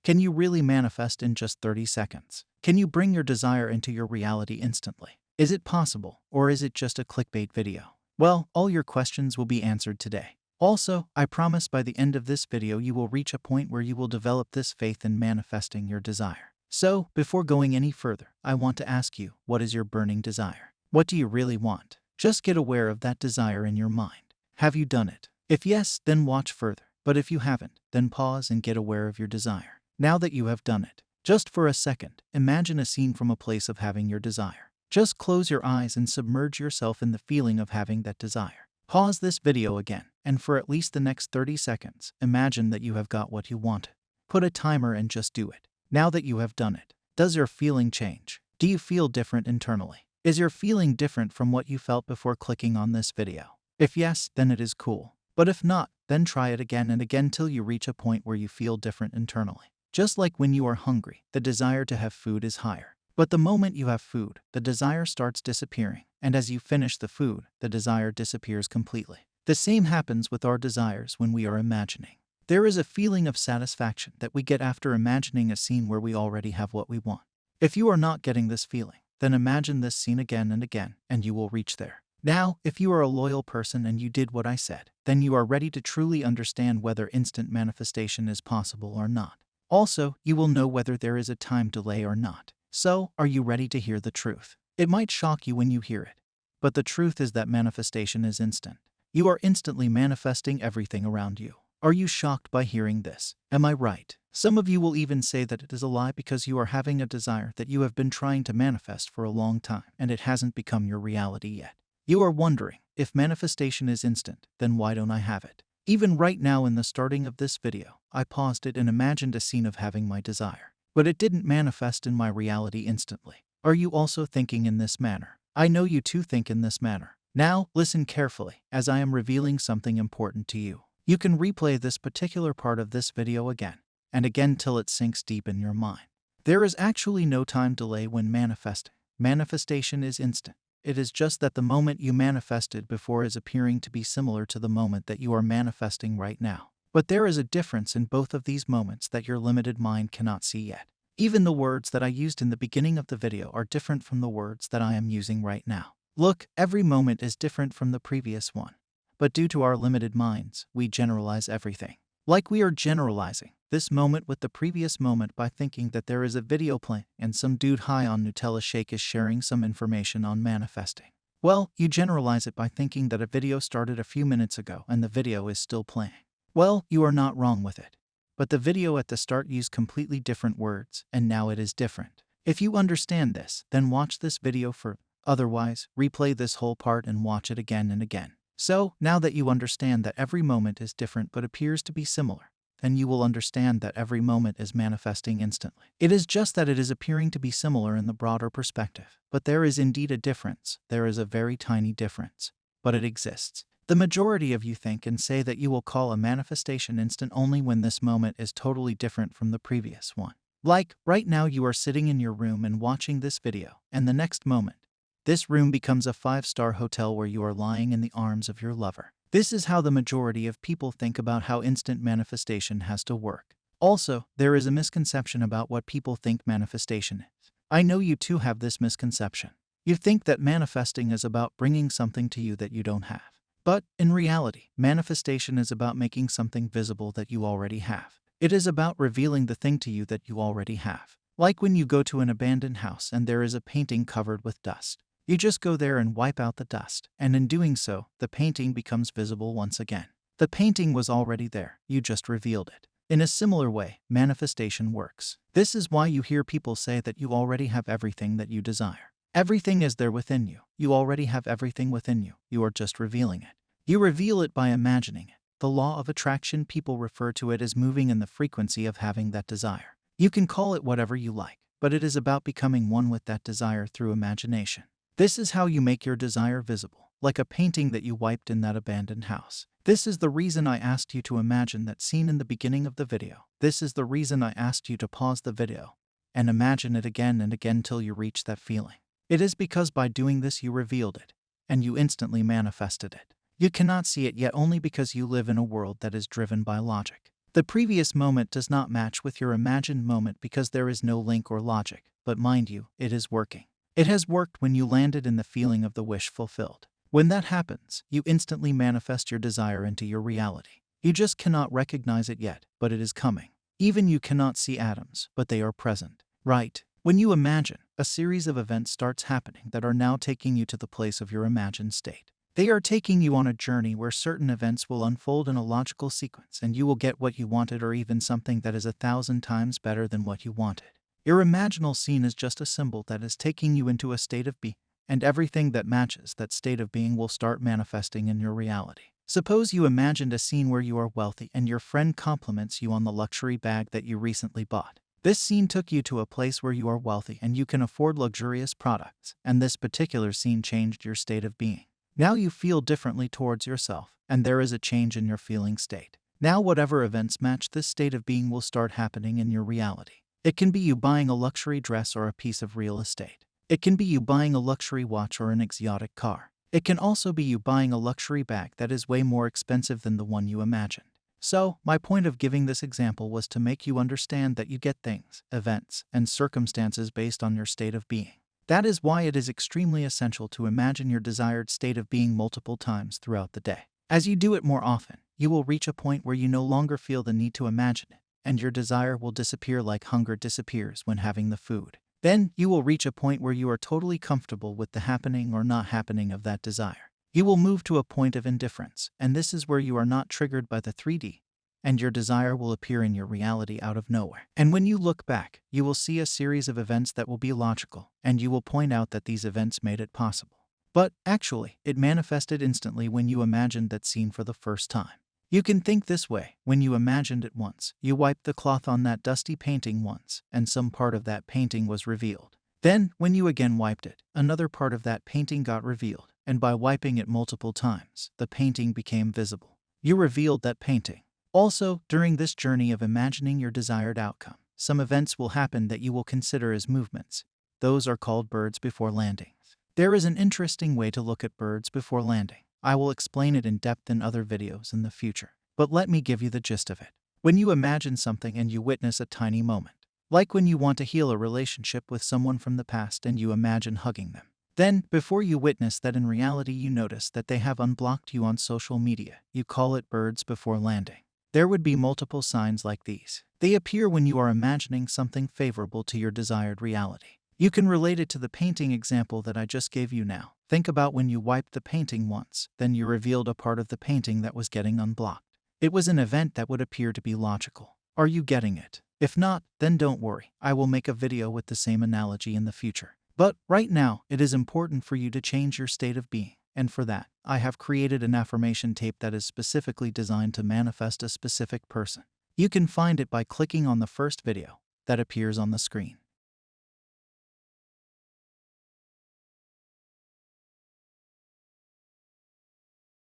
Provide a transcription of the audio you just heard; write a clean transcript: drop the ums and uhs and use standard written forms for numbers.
Can you really manifest in just 30 seconds? Can you bring your desire into your reality instantly? Is it possible, or is it just a clickbait video? Well, all your questions will be answered today. Also, I promise by the end of this video you will reach a point where you will develop this faith in manifesting your desire. So, before going any further, I want to ask you, what is your burning desire? What do you really want? Just get aware of that desire in your mind. Have you done it? If yes, then watch further. But if you haven't, then pause and get aware of your desire. Now that you have done it, just for a second, imagine a scene from a place of having your desire. Just close your eyes and submerge yourself in the feeling of having that desire. Pause this video again, and for at least the next 30 seconds, imagine that you have got what you wanted. Put a timer and just do it. Now that you have done it, does your feeling change? Do you feel different internally? Is your feeling different from what you felt before clicking on this video? If yes, then it is cool. But if not, then try it again and again till you reach a point where you feel different internally. Just like when you are hungry, the desire to have food is higher. But the moment you have food, the desire starts disappearing, and as you finish the food, the desire disappears completely. The same happens with our desires when we are imagining. There is a feeling of satisfaction that we get after imagining a scene where we already have what we want. If you are not getting this feeling, then imagine this scene again and again, and you will reach there. Now, if you are a loyal person and you did what I said, then you are ready to truly understand whether instant manifestation is possible or not. Also, you will know whether there is a time delay or not. So, are you ready to hear the truth? It might shock you when you hear it, but the truth is that manifestation is instant. You are instantly manifesting everything around you. Are you shocked by hearing this? Am I right? Some of you will even say that it is a lie because you are having a desire that you have been trying to manifest for a long time and it hasn't become your reality yet. You are wondering, if manifestation is instant, then why don't I have it? Even right now in the starting of this video, I paused it and imagined a scene of having my desire. But it didn't manifest in my reality instantly. Are you also thinking in this manner? I know you too think in this manner. Now, listen carefully, as I am revealing something important to you. You can replay this particular part of this video again and again till it sinks deep in your mind. There is actually no time delay when manifesting. Manifestation is instant. It is just that the moment you manifested before is appearing to be similar to the moment that you are manifesting right now. But there is a difference in both of these moments that your limited mind cannot see yet. Even the words that I used in the beginning of the video are different from the words that I am using right now. Look, every moment is different from the previous one. But due to our limited minds, we generalize everything. Like we are generalizing this moment with the previous moment by thinking that there is a video playing and some dude high on Nutella shake is sharing some information on manifesting. Well, you generalize it by thinking that a video started a few minutes ago and the video is still playing. Well, you are not wrong with it. But the video at the start used completely different words, and now it is different. If you understand this, then watch this video further. Otherwise, replay this whole part and watch it again and again. So, now that you understand that every moment is different but appears to be similar, then you will understand that every moment is manifesting instantly. It is just that it is appearing to be similar in the broader perspective. But there is indeed a difference. There is a very tiny difference. But it exists. The majority of you think and say that you will call a manifestation instant only when this moment is totally different from the previous one. Like, right now you are sitting in your room and watching this video, and the next moment, this room becomes a 5-star hotel where you are lying in the arms of your lover. This is how the majority of people think about how instant manifestation has to work. Also, there is a misconception about what people think manifestation is. I know you too have this misconception. You think that manifesting is about bringing something to you that you don't have. But, in reality, manifestation is about making something visible that you already have. It is about revealing the thing to you that you already have. Like when you go to an abandoned house and there is a painting covered with dust. You just go there and wipe out the dust, and in doing so, the painting becomes visible once again. The painting was already there, you just revealed it. In a similar way, manifestation works. This is why you hear people say that you already have everything that you desire. Everything is there within you. You already have everything within you. You are just revealing it. You reveal it by imagining it. The law of attraction, people refer to it as moving in the frequency of having that desire. You can call it whatever you like, but it is about becoming one with that desire through imagination. This is how you make your desire visible, like a painting that you wiped in that abandoned house. This is the reason I asked you to imagine that scene in the beginning of the video. This is the reason I asked you to pause the video and imagine it again and again till you reach that feeling. It is because by doing this you revealed it, and you instantly manifested it. You cannot see it yet only because you live in a world that is driven by logic. The previous moment does not match with your imagined moment because there is no link or logic, but mind you, it is working. It has worked when you landed in the feeling of the wish fulfilled. When that happens, you instantly manifest your desire into your reality. You just cannot recognize it yet, but it is coming. Even you cannot see atoms, but they are present. Right. When you imagine, a series of events starts happening that are now taking you to the place of your imagined state. They are taking you on a journey where certain events will unfold in a logical sequence and you will get what you wanted or even something that is 1,000 times better than what you wanted. Your imaginal scene is just a symbol that is taking you into a state of being, and everything that matches that state of being will start manifesting in your reality. Suppose you imagined a scene where you are wealthy and your friend compliments you on the luxury bag that you recently bought. This scene took you to a place where you are wealthy and you can afford luxurious products, and this particular scene changed your state of being. Now you feel differently towards yourself, and there is a change in your feeling state. Now whatever events match this state of being will start happening in your reality. It can be you buying a luxury dress or a piece of real estate. It can be you buying a luxury watch or an exotic car. It can also be you buying a luxury bag that is way more expensive than the one you imagined. So, my point of giving this example was to make you understand that you get things, events, and circumstances based on your state of being. That is why it is extremely essential to imagine your desired state of being multiple times throughout the day. As you do it more often, you will reach a point where you no longer feel the need to imagine it, and your desire will disappear like hunger disappears when having the food. Then, you will reach a point where you are totally comfortable with the happening or not happening of that desire. You will move to a point of indifference, and this is where you are not triggered by the 3D, and your desire will appear in your reality out of nowhere. And when you look back, you will see a series of events that will be logical, and you will point out that these events made it possible. But, actually, it manifested instantly when you imagined that scene for the first time. You can think this way: when you imagined it once, you wiped the cloth on that dusty painting once, and some part of that painting was revealed. Then, when you again wiped it, another part of that painting got revealed, and by wiping it multiple times, the painting became visible. You revealed that painting. Also, during this journey of imagining your desired outcome, some events will happen that you will consider as movements. Those are called birds before landings. There is an interesting way to look at birds before landing. I will explain it in depth in other videos in the future, but let me give you the gist of it. When you imagine something and you witness a tiny moment, like when you want to heal a relationship with someone from the past and you imagine hugging them. Then, before you witness that in reality you notice that they have unblocked you on social media, you call it birds before landing. There would be multiple signs like these. They appear when you are imagining something favorable to your desired reality. You can relate it to the painting example that I just gave you now. Think about when you wiped the painting once, then you revealed a part of the painting that was getting unblocked. It was an event that would appear to be logical. Are you getting it? If not, then don't worry. I will make a video with the same analogy in the future. But right now, it is important for you to change your state of being. And for that, I have created an affirmation tape that is specifically designed to manifest a specific person. You can find it by clicking on the first video that appears on the screen.